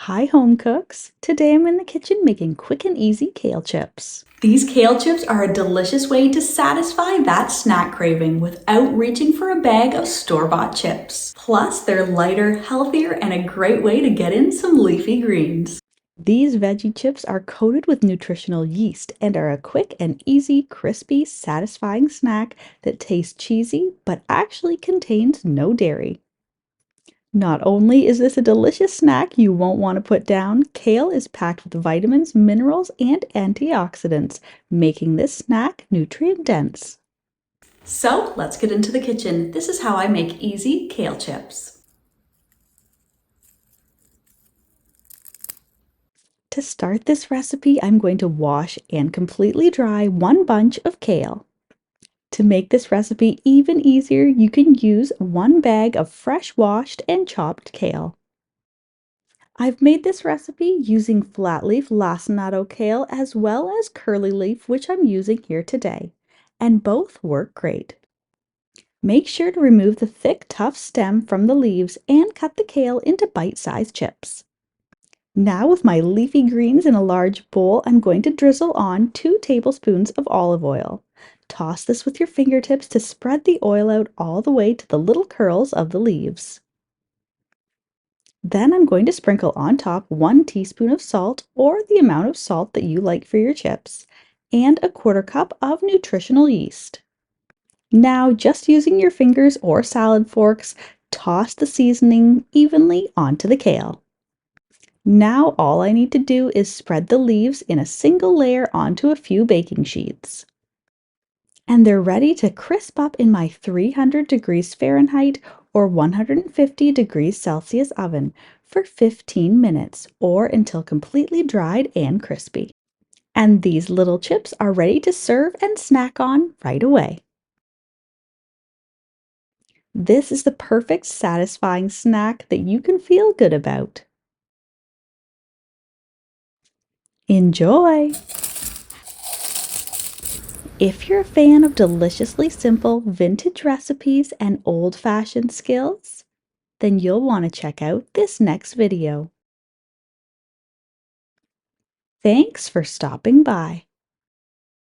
Hi, home cooks! Today I'm in the kitchen making quick and easy kale chips. These kale chips are a delicious way to satisfy that snack craving without reaching for a bag of store-bought chips. Plus, they're lighter, healthier, and a great way to get in some leafy greens. These veggie chips are coated with nutritional yeast and are a quick and easy, crispy, satisfying snack that tastes cheesy but actually contains no dairy. Not only is this a delicious snack you won't want to put down, kale is packed with vitamins, minerals, and antioxidants, making this snack nutrient dense. So, let's get into the kitchen. This is how I make easy kale chips. To start this recipe, I'm going to wash and completely dry one bunch of kale. To make this recipe even easier, you can use one bag of fresh washed and chopped kale. I've made this recipe using flat leaf lacinato kale as well as curly leaf, which I'm using here today, and both work great. Make sure to remove the thick, tough stem from the leaves and cut the kale into bite-sized chips. Now with my leafy greens in a large bowl, I'm going to drizzle on 2 tablespoons of olive oil. Toss this with your fingertips to spread the oil out all the way to the little curls of the leaves. Then I'm going to sprinkle on top 1 teaspoon of salt, or the amount of salt that you like for your chips, and a 1/4 cup of nutritional yeast. Now, just using your fingers or salad forks, toss the seasoning evenly onto the kale. Now all I need to do is spread the leaves in a single layer onto a few baking sheets. And they're ready to crisp up in my 300 degrees Fahrenheit or 150 degrees Celsius oven for 15 minutes or until completely dried and crispy. And these little chips are ready to serve and snack on right away. This is the perfect satisfying snack that you can feel good about. Enjoy! If you're a fan of deliciously simple vintage recipes and old-fashioned skills, then you'll want to check out this next video. Thanks for stopping by.